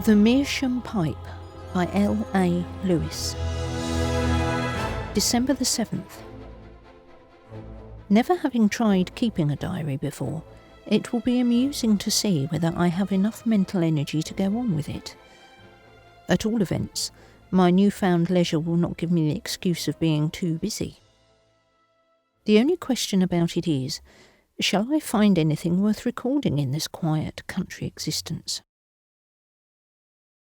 The Meerschaum Pipe by L.A.Lewis. December the 7th. Never having tried keeping a diary before, it will be amusing to see whether I have enough mental energy to go on with it. At all events, my newfound leisure will not give me the excuse of being too busy. The only question about it is, shall I find anything worth recording in this quiet country existence?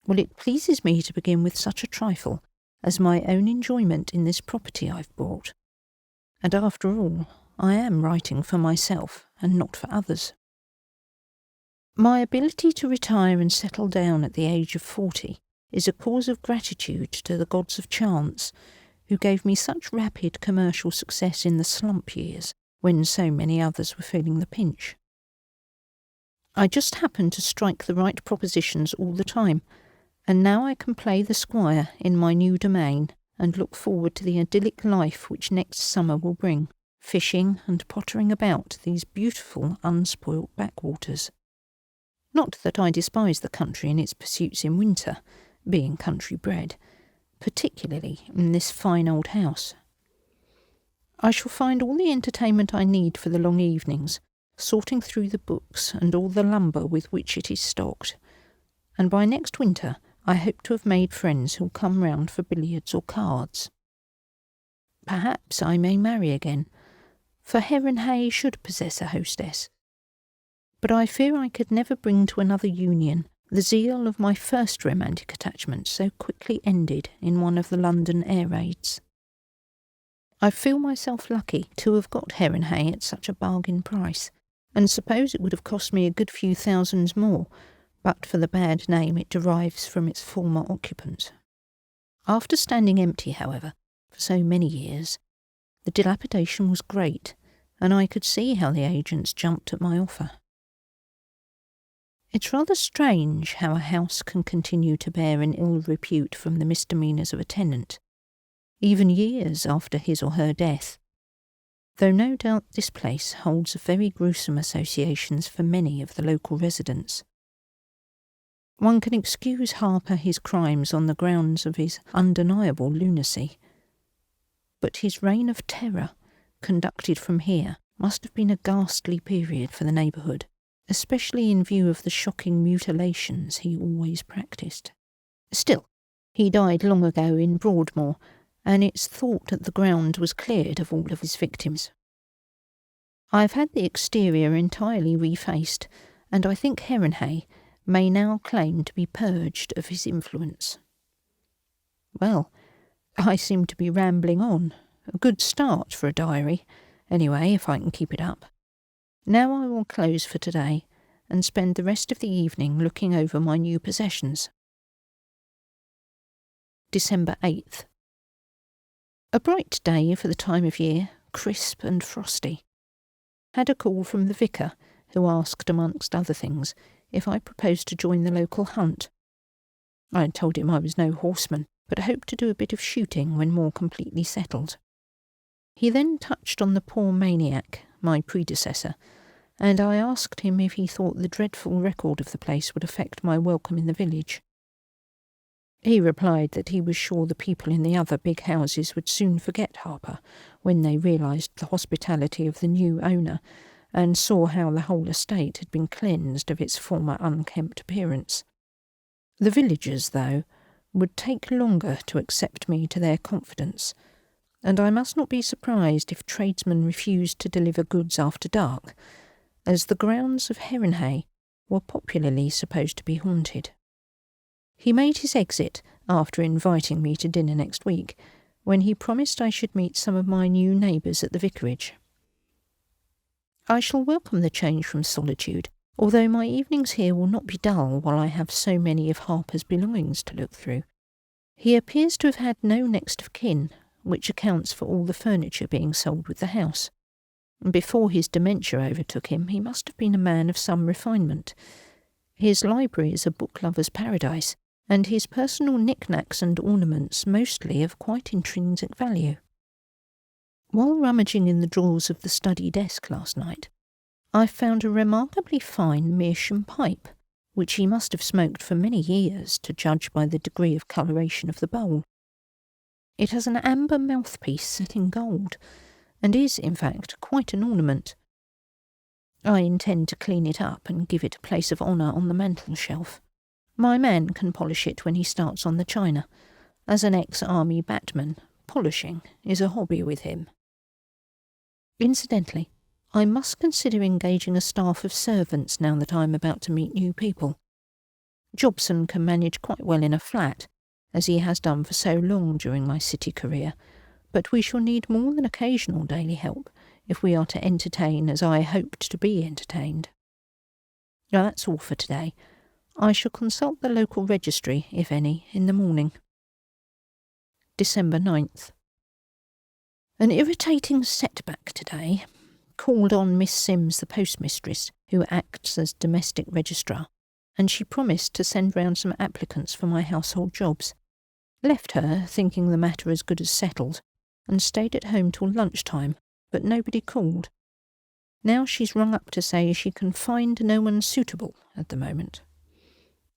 Well, it pleases me to begin with such a trifle as my own enjoyment in this property I've bought. And after all, I am writing for myself and not for others. My ability to retire and settle down at the age of 40 is a cause of gratitude to the gods of chance, who gave me such rapid commercial success in the slump years when so many others were feeling the pinch. I just happened to strike the right propositions all the time, and now I can play the squire in my new domain and look forward to the idyllic life which next summer will bring, fishing and pottering about these beautiful unspoilt backwaters. Not that I despise the country and its pursuits in winter, being country bred, particularly in this fine old house. I shall find all the entertainment I need for the long evenings, sorting through the books and all the lumber with which it is stocked, and by next winter I hope to have made friends who'll come round for billiards or cards. Perhaps I may marry again, for Hay should possess a hostess. But I fear I could never bring to another union the zeal of my first romantic attachment, so quickly ended in one of the London air raids. I feel myself lucky to have got Hay at such a bargain price, and suppose it would have cost me a good few thousands more, but for the bad name it derives from its former occupant. After standing empty, however, for so many years, the dilapidation was great, and I could see how the agents jumped at my offer. It's rather strange how a house can continue to bear an ill repute from the misdemeanours of a tenant, even years after his or her death, though no doubt this place holds very gruesome associations for many of the local residents. One can excuse Harper his crimes on the grounds of his undeniable lunacy, but his reign of terror, conducted from here, must have been a ghastly period for the neighbourhood, especially in view of the shocking mutilations he always practised. Still, he died long ago in Broadmoor, and it's thought that the ground was cleared of all of his victims. I've had the exterior entirely refaced, and I think Hay may now claim to be purged of his influence. Well, I seem to be rambling on. A good start for a diary, anyway, if I can keep it up. Now I will close for today and spend the rest of the evening looking over my new possessions. December 8th. A bright day for the time of year, crisp and frosty. Had a call from the vicar, who asked, amongst other things, if I proposed to join the local hunt. I had told him I was no horseman, but hoped to do a bit of shooting when more completely settled. He then touched on the poor maniac, my predecessor, and I asked him if he thought the dreadful record of the place would affect my welcome in the village. He replied that he was sure the people in the other big houses would soon forget Harper when they realised the hospitality of the new owner, and saw how the whole estate had been cleansed of its former unkempt appearance. The villagers, though, would take longer to accept me to their confidence, and I must not be surprised if tradesmen refused to deliver goods after dark, as the grounds of Hay were popularly supposed to be haunted. He made his exit after inviting me to dinner next week, when he promised I should meet some of my new neighbours at the vicarage. I shall welcome the change from solitude, although my evenings here will not be dull while I have so many of Harper's belongings to look through. He appears to have had no next of kin, which accounts for all the furniture being sold with the house. Before his dementia overtook him, he must have been a man of some refinement. His library is a book lover's paradise, and his personal knickknacks and ornaments mostly of quite intrinsic value. While rummaging in the drawers of the study desk last night, I found a remarkably fine Meerschaum pipe, which he must have smoked for many years to judge by the degree of coloration of the bowl. It has an amber mouthpiece set in gold, and is, in fact, quite an ornament. I intend to clean it up and give it a place of honour on the mantel-shelf. My man can polish it when he starts on the china. As an ex-army batman, polishing is a hobby with him. Incidentally, I must consider engaging a staff of servants now that I am about to meet new people. Jobson can manage quite well in a flat, as he has done for so long during my city career, but we shall need more than occasional daily help if we are to entertain as I hoped to be entertained. Now that's all for today. I shall consult the local registry, if any, in the morning. December 9th. An irritating setback today. Called on Miss Sims, the postmistress, who acts as domestic registrar, and she promised to send round some applicants for my household jobs. Left her, thinking the matter as good as settled, and stayed at home till lunchtime, but nobody called. Now she's rung up to say she can find no one suitable at the moment.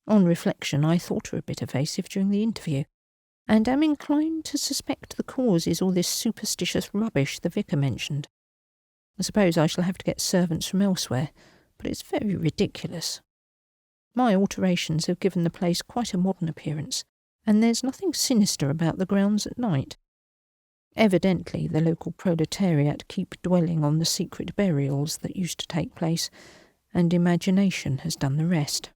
On reflection, I thought her a bit evasive during the interview, and am inclined to suspect the cause is all this superstitious rubbish the vicar mentioned. I suppose I shall have to get servants from elsewhere, but it's very ridiculous. My alterations have given the place quite a modern appearance, and there's nothing sinister about the grounds at night. Evidently the local proletariat keep dwelling on the secret burials that used to take place, and imagination has done the rest.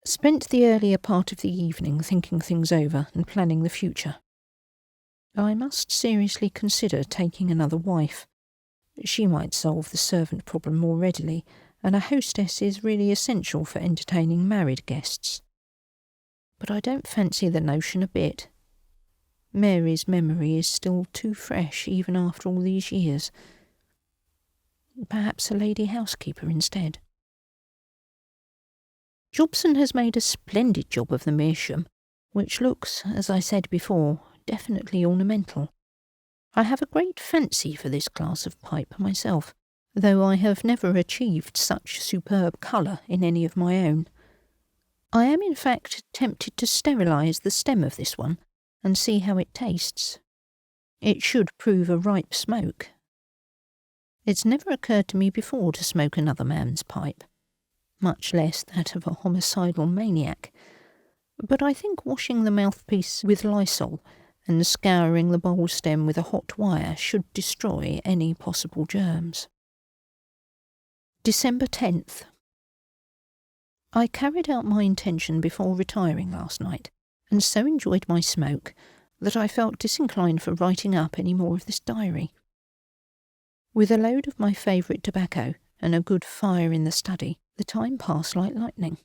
Spent the earlier part of the evening thinking things over and planning the future. I must seriously consider taking another wife. She might solve the servant problem more readily, and a hostess is really essential for entertaining married guests. But I don't fancy the notion a bit. Mary's memory is still too fresh even after all these years. Perhaps a lady housekeeper instead. Jobson has made a splendid job of the Meerschaum, which looks, as I said before, definitely ornamental. I have a great fancy for this class of pipe myself, though I have never achieved such superb colour in any of my own. I am in fact tempted to sterilise the stem of this one and see how it tastes. It should prove a ripe smoke. It's never occurred to me before to smoke another man's pipe, much less that of a homicidal maniac, but I think washing the mouthpiece with Lysol and scouring the bowl stem with a hot wire should destroy any possible germs. December 10th. I carried out my intention before retiring last night, and so enjoyed my smoke that I felt disinclined for writing up any more of this diary. With a load of my favourite tobacco and a good fire in the study, the time passed like lightning.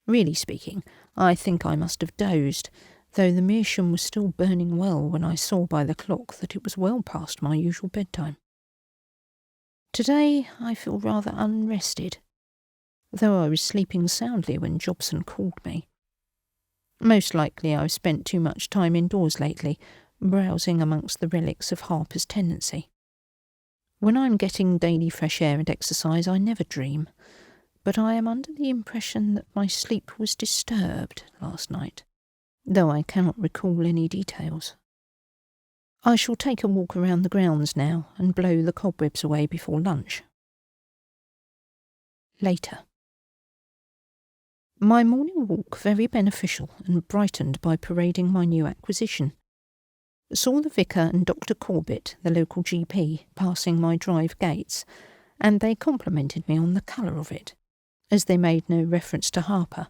Really speaking, I think I must have dozed, though the Meerschaum was still burning well when I saw by the clock that it was well past my usual bedtime. Today I feel rather unrested, though I was sleeping soundly when Jobson called me. Most likely I've spent too much time indoors lately, browsing amongst the relics of Harper's tenancy. When I'm getting daily fresh air and exercise I never dream, but I am under the impression that my sleep was disturbed last night, though I cannot recall any details. I shall take a walk around the grounds now and blow the cobwebs away before lunch. Later. My morning walk very beneficial and brightened by parading my new acquisition. Saw the vicar and Dr. Corbett, the local GP, passing my drive gates, and they complimented me on the colour of it. As they made no reference to Harper,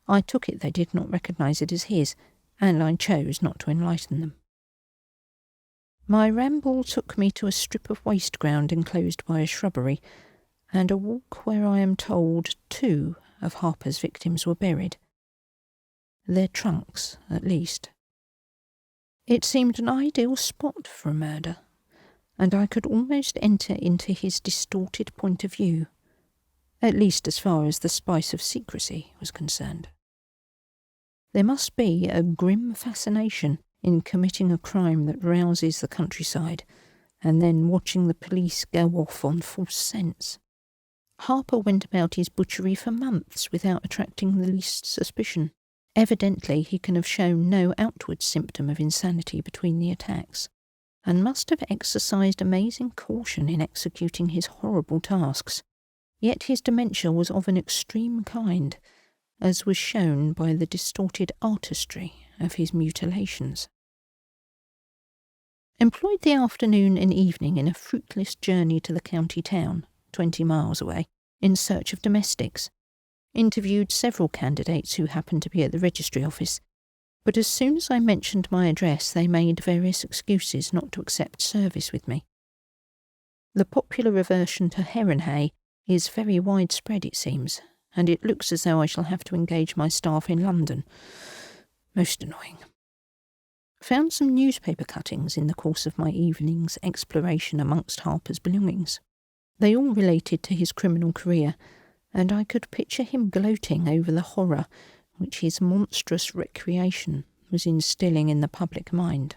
I took it they did not recognise it as his, and I chose not to enlighten them. My ramble took me to a strip of waste ground enclosed by a shrubbery, and a walk where I am told 2 of Harper's victims were buried. Their trunks, at least. It seemed an ideal spot for a murder, and I could almost enter into his distorted point of view, at least as far as the spice of secrecy was concerned. There must be a grim fascination in committing a crime that rouses the countryside, and then watching the police go off on false scents. Harper went about his butchery for months without attracting the least suspicion. Evidently, he can have shown no outward symptom of insanity between the attacks, and must have exercised amazing caution in executing his horrible tasks. Yet his dementia was of an extreme kind, as was shown by the distorted artistry of his mutilations. Employed the afternoon and evening in a fruitless journey to the county town, 20 miles away, in search of domestics. Interviewed several candidates who happened to be at the registry office, but as soon as I mentioned my address they made various excuses not to accept service with me. The popular aversion to heron hay is very widespread, it seems, and it looks as though I shall have to engage my staff in London. Most annoying. Found some newspaper cuttings in the course of my evening's exploration amongst Harper's belongings. They all related to his criminal career, and I could picture him gloating over the horror which his monstrous recreation was instilling in the public mind.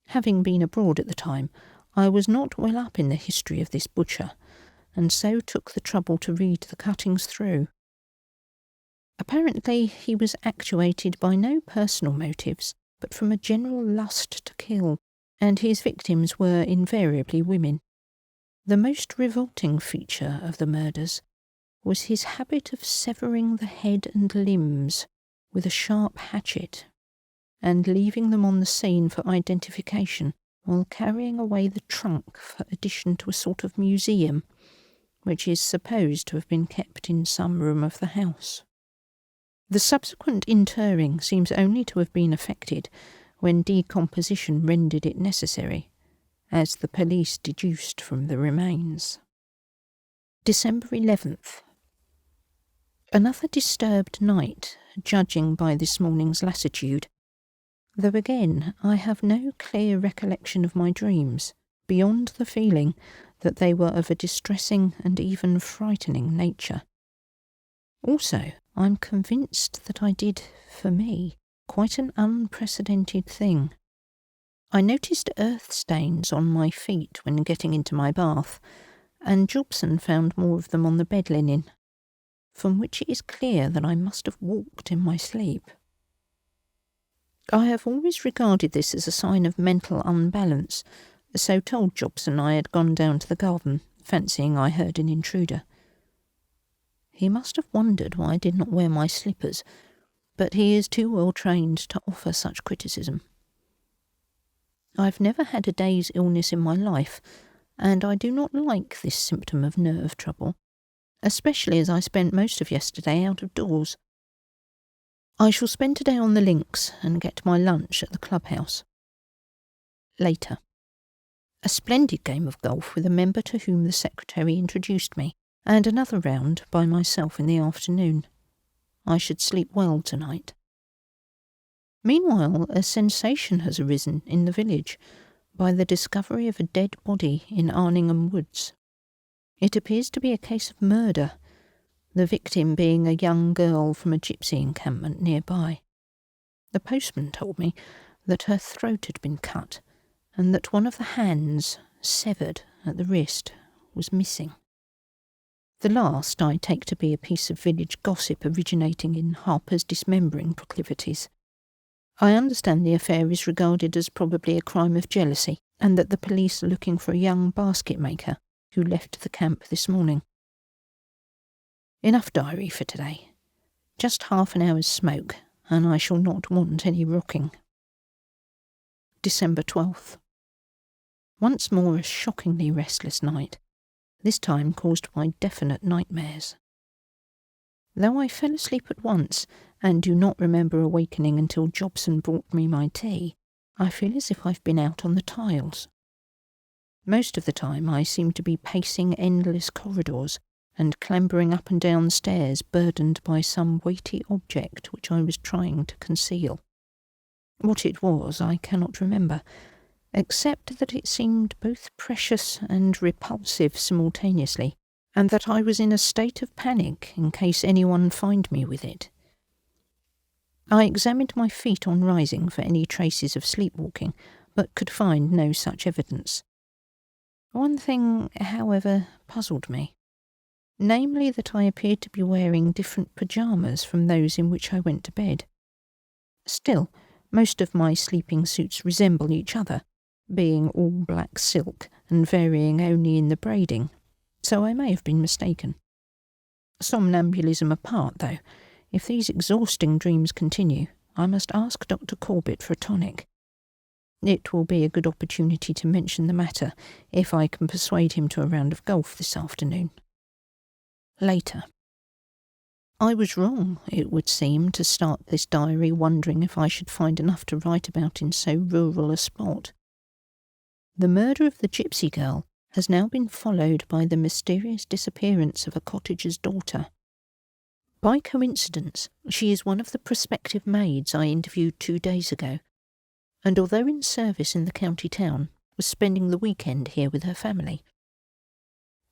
Having been abroad at the time, I was not well up in the history of this butcher, and so took the trouble to read the cuttings through. Apparently he was actuated by no personal motives, but from a general lust to kill, and his victims were invariably women. The most revolting feature of the murders was his habit of severing the head and limbs with a sharp hatchet, and leaving them on the scene for identification, while carrying away the trunk for addition to a sort of museum, which is supposed to have been kept in some room of the house. The subsequent interring seems only to have been effected when decomposition rendered it necessary, as the police deduced from the remains. December 11th. Another disturbed night, judging by this morning's lassitude, though again I have no clear recollection of my dreams, beyond the feeling that they were of a distressing and even frightening nature. Also, I'm convinced that I did, for me, quite an unprecedented thing. I noticed earth stains on my feet when getting into my bath, and Jobson found more of them on the bed linen, from which it is clear that I must have walked in my sleep. I have always regarded this as a sign of mental unbalance, so told Jobson I had gone down to the garden, fancying I heard an intruder. He must have wondered why I did not wear my slippers, but he is too well trained to offer such criticism. I've never had a day's illness in my life, and I do not like this symptom of nerve trouble, especially as I spent most of yesterday out of doors. I shall spend today on the links and get my lunch at the clubhouse. Later. A splendid game of golf with a member to whom the secretary introduced me, and another round by myself in the afternoon. I should sleep well tonight. Meanwhile, a sensation has arisen in the village by the discovery of a dead body in Arningham Woods. It appears to be a case of murder, the victim being a young girl from a gypsy encampment nearby. The postman told me that her throat had been cut, and that one of the hands, severed at the wrist, was missing. The last I take to be a piece of village gossip originating in Harper's dismembering proclivities. I understand the affair is regarded as probably a crime of jealousy, and that the police are looking for a young basket maker who left the camp this morning. Enough diary for today. Just half an hour's smoke, and I shall not want any rocking. December 12th. Once more a shockingly restless night, this time caused by definite nightmares. Though I fell asleep at once, and do not remember awakening until Jobson brought me my tea, I feel as if I've been out on the tiles. Most of the time I seem to be pacing endless corridors and clambering up and down stairs burdened by some weighty object which I was trying to conceal. What it was I cannot remember, except that it seemed both precious and repulsive simultaneously, and that I was in a state of panic in case anyone find me with it. I examined my feet on rising for any traces of sleepwalking, but could find no such evidence. One thing, however, puzzled me. namely that I appeared to be wearing different pyjamas from those in which I went to bed. Still, most of my sleeping suits resemble each other, being all black silk and varying only in the braiding, so I may have been mistaken. Somnambulism apart, though, if these exhausting dreams continue, I must ask Dr. Corbett for a tonic. It will be a good opportunity to mention the matter if I can persuade him to a round of golf this afternoon. Later. I was wrong, it would seem, to start this diary wondering if I should find enough to write about in so rural a spot. The murder of the gypsy girl has now been followed by the mysterious disappearance of a cottager's daughter. By coincidence, she is one of the prospective maids I interviewed 2 days ago, and although in service in the county town, was spending the weekend here with her family.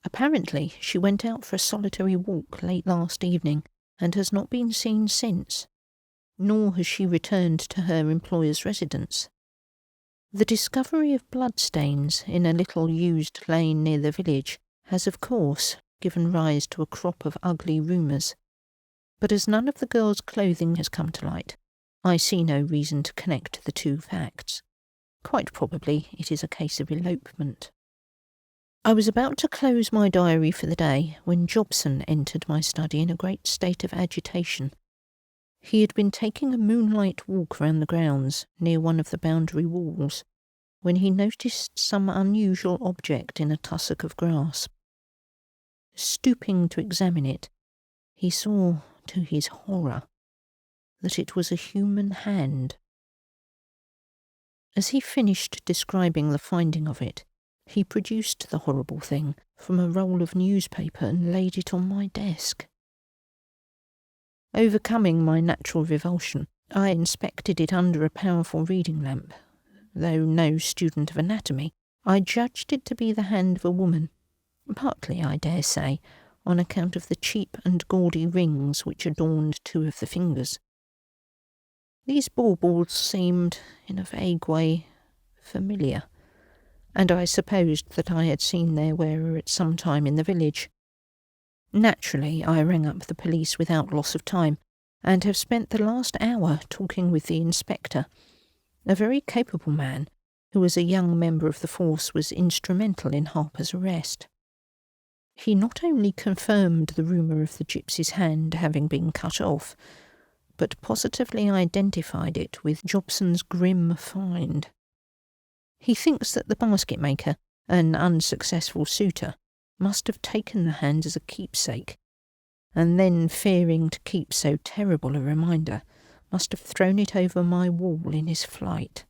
Apparently, she went out for a solitary walk late last evening and has not been seen since, nor has she returned to her employer's residence. The discovery of bloodstains in a little used lane near the village has, of course, given rise to a crop of ugly rumours, but as none of the girl's clothing has come to light, I see no reason to connect the two facts. Quite probably it is a case of elopement. I was about to close my diary for the day when Jobson entered my study in a great state of agitation. He had been taking a moonlight walk round the grounds near one of the boundary walls when he noticed some unusual object in a tussock of grass. Stooping to examine it, he saw, to his horror, that it was a human hand. As he finished describing the finding of it, he produced the horrible thing from a roll of newspaper and laid it on my desk. Overcoming my natural revulsion, I inspected it under a powerful reading lamp. Though no student of anatomy, I judged it to be the hand of a woman, partly, I dare say, on account of the cheap and gaudy rings which adorned 2 of the fingers. These baubles seemed, in a vague way, familiar, and I supposed that I had seen their wearer at some time in the village. Naturally, I rang up the police without loss of time, and have spent the last hour talking with the inspector, a very capable man, who as a young member of the force was instrumental in Harper's arrest. He not only confirmed the rumour of the gypsy's hand having been cut off, but positively identified it with Jobson's grim find. He thinks that the basket-maker, an unsuccessful suitor, must have taken the hand as a keepsake, and then, fearing to keep so terrible a reminder, must have thrown it over my wall in his flight.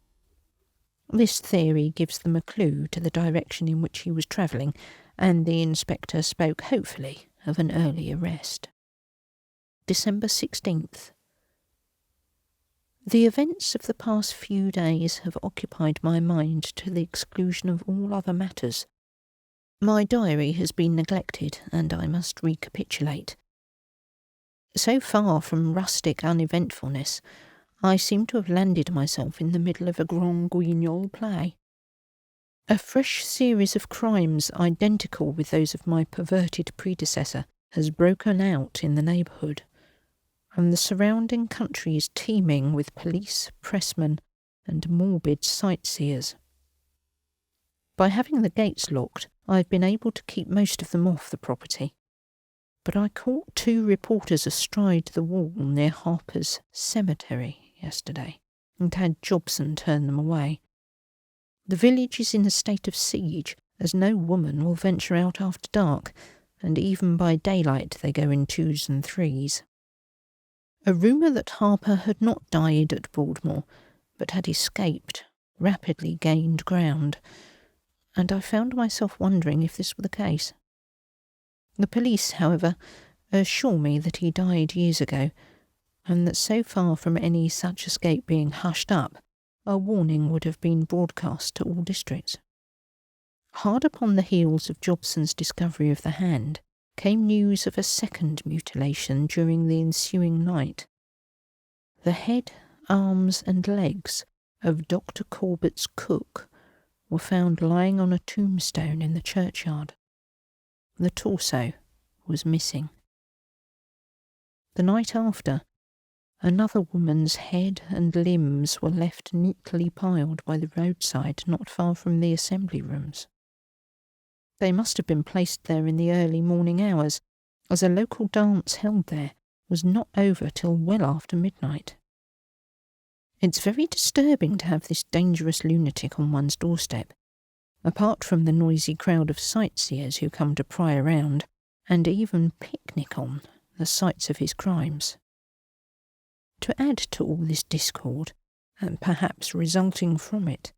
This theory gives them a clue to the direction in which he was travelling, and the inspector spoke hopefully of an early arrest. December 16th. The events of the past few days have occupied my mind to the exclusion of all other matters. My diary has been neglected, and I must recapitulate. So far from rustic uneventfulness, I seem to have landed myself in the middle of a Grand Guignol play. A fresh series of crimes identical with those of my perverted predecessor has broken out in the neighbourhood, and the surrounding country is teeming with police, pressmen, and morbid sightseers. By having the gates locked, I have been able to keep most of them off the property, but I caught 2 reporters astride the wall near Harper's cemetery yesterday, and had Jobson turn them away. The village is in a state of siege, as no woman will venture out after dark, and even by daylight they go in 2s and 3s. A rumour that Harper had not died at Broadmoor, but had escaped, rapidly gained ground, and I found myself wondering if this were the case. The police, however, assure me that he died years ago, and that so far from any such escape being hushed up, a warning would have been broadcast to all districts. Hard upon the heels of Jobson's discovery of the hand came news of a second mutilation during the ensuing night. The head, arms and legs of Dr. Corbett's cook were found lying on a tombstone in the churchyard. The torso was missing. The night after, another woman's head and limbs were left neatly piled by the roadside not far from the assembly rooms. They must have been placed there in the early morning hours, as a local dance held there was not over till well after midnight. It's very disturbing to have this dangerous lunatic on one's doorstep, apart from the noisy crowd of sightseers who come to pry around and even picnic on the sites of his crimes. To add to all this discord, and perhaps resulting from it,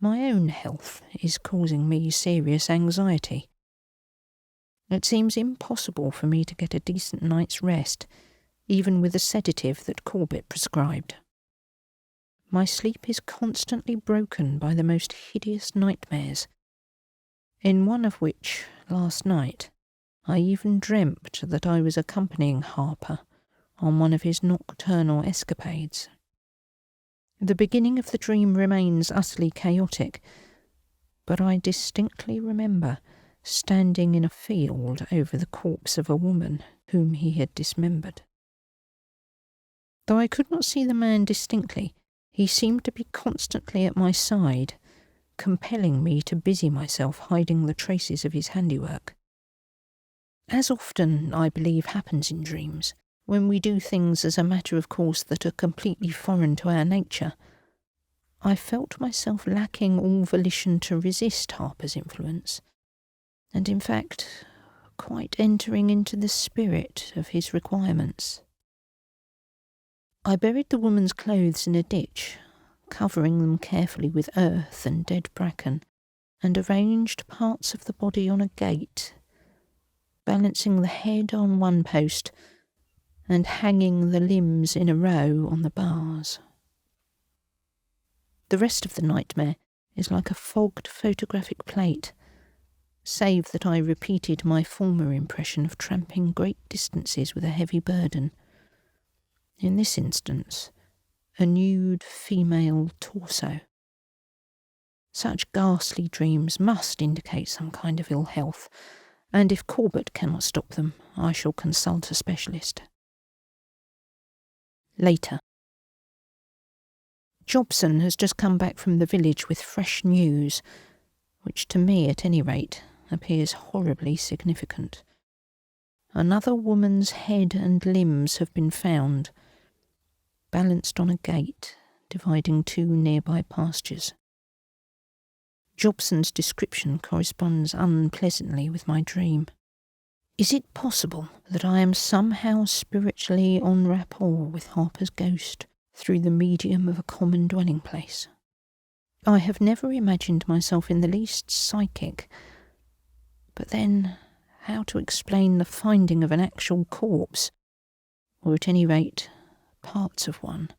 my own health is causing me serious anxiety. It seems impossible for me to get a decent night's rest, even with a sedative that Corbett prescribed. My sleep is constantly broken by the most hideous nightmares, in one of which, last night, I even dreamt that I was accompanying Harper on one of his nocturnal escapades. The beginning of the dream remains utterly chaotic, but I distinctly remember standing in a field over the corpse of a woman whom he had dismembered. Though I could not see the man distinctly, he seemed to be constantly at my side, compelling me to busy myself hiding the traces of his handiwork. As often, I believe, happens in dreams, when we do things as a matter of course that are completely foreign to our nature, I felt myself lacking all volition to resist Harper's influence, and in fact, quite entering into the spirit of his requirements. I buried the woman's clothes in a ditch, covering them carefully with earth and dead bracken, and arranged parts of the body on a gate, balancing the head on one post and hanging the limbs in a row on the bars. The rest of the nightmare is like a fogged photographic plate, save that I repeated my former impression of tramping great distances with a heavy burden. In this instance, a nude female torso. Such ghastly dreams must indicate some kind of ill health, and if Corbett cannot stop them, I shall consult a specialist. Later. Jobson has just come back from the village with fresh news, which to me, at any rate, appears horribly significant. Another woman's head and limbs have been found, balanced on a gate dividing two nearby pastures. Jobson's description corresponds unpleasantly with my dream. Is it possible that I am somehow spiritually en rapport with Harper's ghost through the medium of a common dwelling place? I have never imagined myself in the least psychic, but then how to explain the finding of an actual corpse, or at any rate parts of one,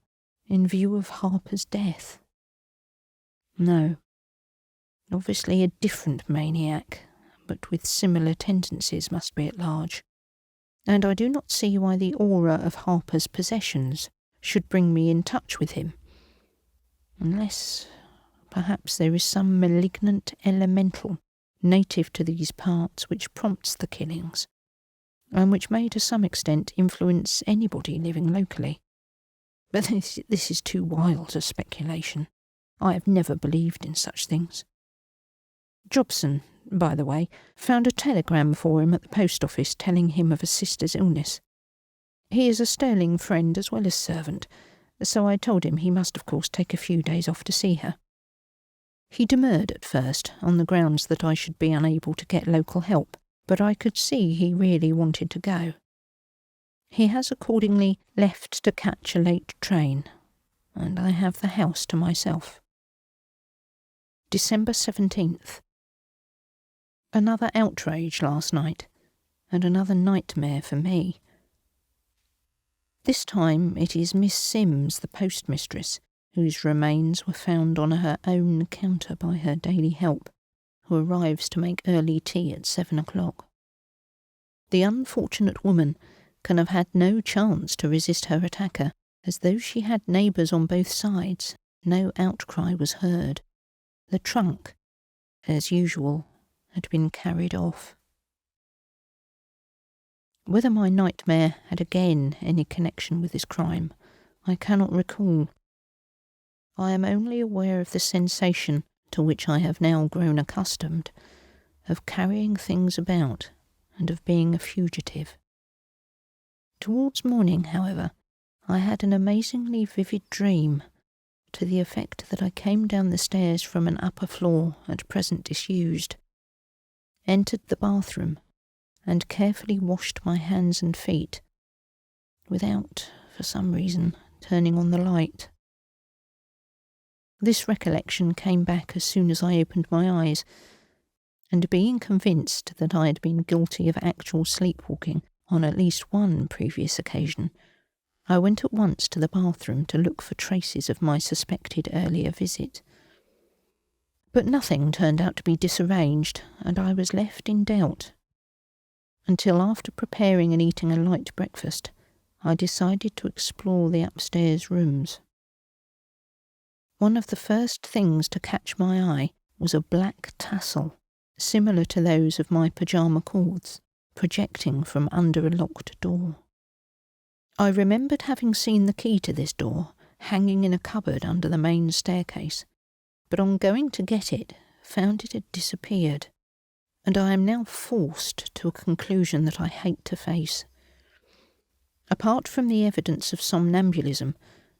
in view of Harper's death? No. Obviously a different maniac, but with similar tendencies must be at large, and I do not see why the aura of Harper's possessions should bring me in touch with him, unless perhaps there is some malignant elemental native to these parts which prompts the killings, and which may to some extent influence anybody living locally. But this is too wild a speculation. I have never believed in such things. Jobson, by the way, found a telegram for him at the post office telling him of a sister's illness. He is a sterling friend as well as servant, so I told him he must of course take a few days off to see her. He demurred at first on the grounds that I should be unable to get local help, but I could see he really wanted to go. He has accordingly left to catch a late train, and I have the house to myself. December 17th. Another outrage last night, and another nightmare for me. This time it is Miss Sims, the postmistress, whose remains were found on her own counter by her daily help, who arrives to make early tea at 7 o'clock. The unfortunate woman can have had no chance to resist her attacker, as though she had neighbours on both sides. No outcry was heard. The trunk, as usual, had been carried off. Whether my nightmare had again any connection with this crime, I cannot recall. I am only aware of the sensation, to which I have now grown accustomed, of carrying things about and of being a fugitive. Towards morning, however, I had an amazingly vivid dream, to the effect that I came down the stairs from an upper floor at present disused, entered the bathroom, and carefully washed my hands and feet, without, for some reason, turning on the light. This recollection came back as soon as I opened my eyes, and being convinced that I had been guilty of actual sleepwalking on at least one previous occasion, I went at once to the bathroom to look for traces of my suspected earlier visit. But nothing turned out to be disarranged, and I was left in doubt, until after preparing and eating a light breakfast, I decided to explore the upstairs rooms. One of the first things to catch my eye was a black tassel, similar to those of my pyjama cords, projecting from under a locked door. I remembered having seen the key to this door hanging in a cupboard under the main staircase, but on going to get it, found it had disappeared, and I am now forced to a conclusion that I hate to face. Apart from the evidence of somnambulism,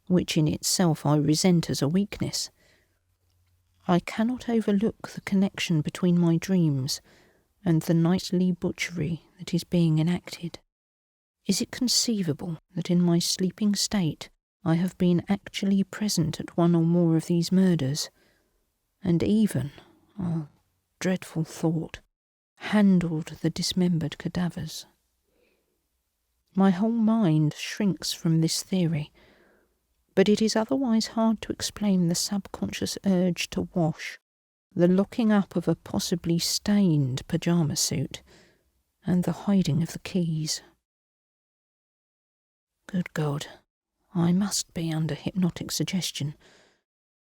which in itself I resent as a weakness, I cannot overlook the connection between my dreams and the nightly butchery that is being enacted. Is it conceivable that in my sleeping state I have been actually present at one or more of these murders, and even, oh, dreadful thought, handled the dismembered cadavers? My whole mind shrinks from this theory, but it is otherwise hard to explain the subconscious urge to wash, the locking up of a possibly stained pyjama suit, and the hiding of the keys. Good God, I must be under hypnotic suggestion,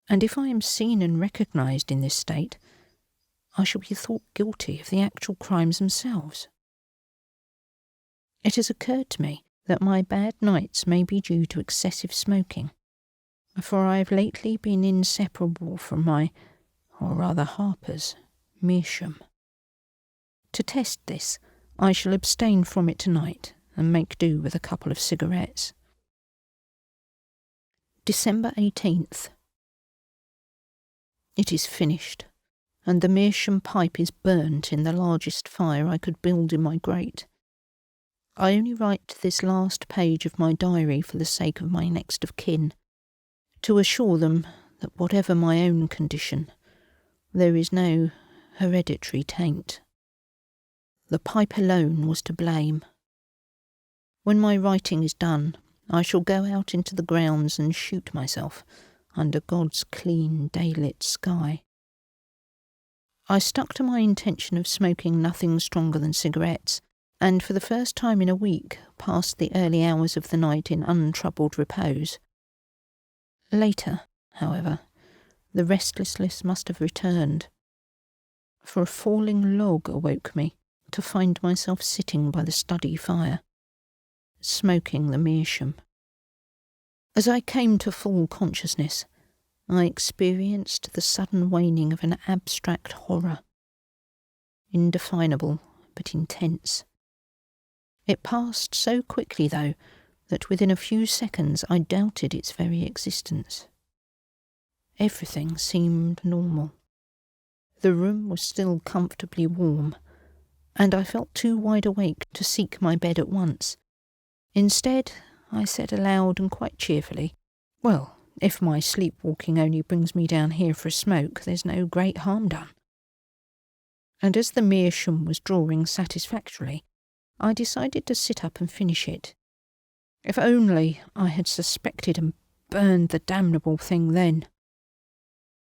and if I am seen and recognised in this state, I shall be thought guilty of the actual crimes themselves. It has occurred to me that my bad nights may be due to excessive smoking, for I have lately been inseparable from my, or rather Harper's, Meerschaum. To test this, I shall abstain from it tonight and make do with a couple of cigarettes. December 18th. It is finished, and the Meerschaum pipe is burnt in the largest fire I could build in my grate. I only write this last page of my diary for the sake of my next of kin, to assure them that whatever my own condition, there is no hereditary taint. The pipe alone was to blame. When my writing is done, I shall go out into the grounds and shoot myself under God's clean daylit sky. I stuck to my intention of smoking nothing stronger than cigarettes, and for the first time in a week passed the early hours of the night in untroubled repose. Later, however, the restlessness must have returned, for a falling log awoke me to find myself sitting by the study fire, smoking the Meerschaum. As I came to full consciousness, I experienced the sudden waning of an abstract horror, indefinable but intense. It passed so quickly, though, that within a few seconds I doubted its very existence. Everything seemed normal. The room was still comfortably warm, and I felt too wide awake to seek my bed at once. Instead, I said aloud and quite cheerfully, "Well, if my sleepwalking only brings me down here for a smoke, there's no great harm done." And as the Meerschaum was drawing satisfactorily, I decided to sit up and finish it. If only I had suspected and burned the damnable thing then.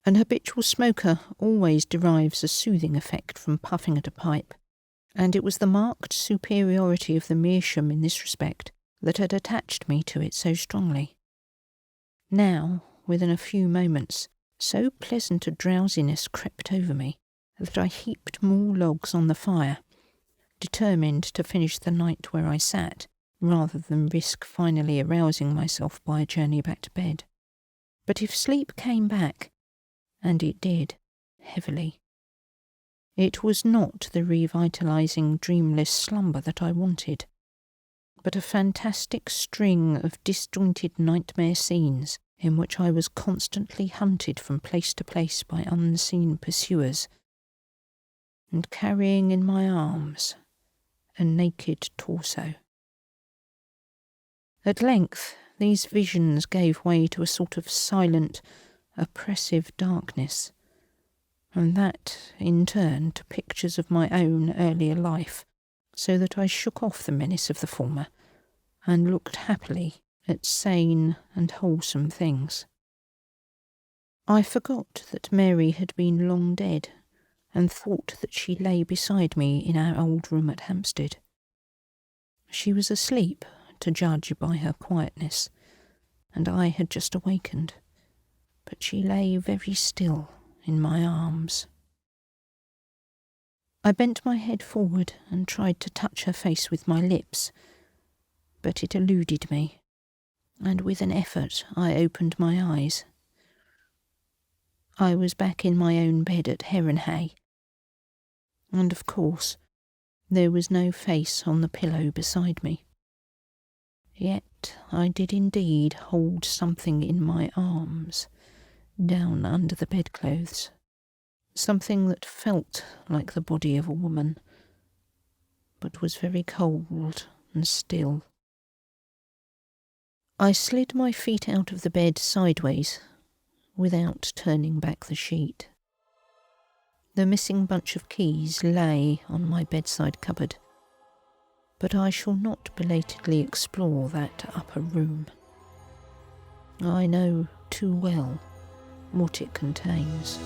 An habitual smoker always derives a soothing effect from puffing at a pipe, and it was the marked superiority of the Meerschaum in this respect that had attached me to it so strongly. Now, within a few moments, so pleasant a drowsiness crept over me that I heaped more logs on the fire, determined to finish the night where I sat, rather than risk finally arousing myself by a journey back to bed. But if sleep came back, and it did, heavily, it was not the revitalising, dreamless slumber that I wanted, but a fantastic string of disjointed nightmare scenes in which I was constantly hunted from place to place by unseen pursuers, and carrying in my arms a naked torso. At length, these visions gave way to a sort of silent, oppressive darkness, and that, in turn, to pictures of my own earlier life, so that I shook off the menace of the former, and looked happily at sane and wholesome things. I forgot that Mary had been long dead, and thought that she lay beside me in our old room at Hampstead. She was asleep, to judge by her quietness, and I had just awakened, but she lay very still in my arms. I bent my head forward and tried to touch her face with my lips, but it eluded me, and with an effort I opened my eyes. I was back in my own bed at Heronhay, and of course there was no face on the pillow beside me. Yet I did indeed hold something in my arms, down under the bedclothes, something that felt like the body of a woman, but was very cold and still. I slid my feet out of the bed sideways, without turning back the sheet. The missing bunch of keys lay on my bedside cupboard, but I shall not belatedly explore that upper room. I know too well what it contains.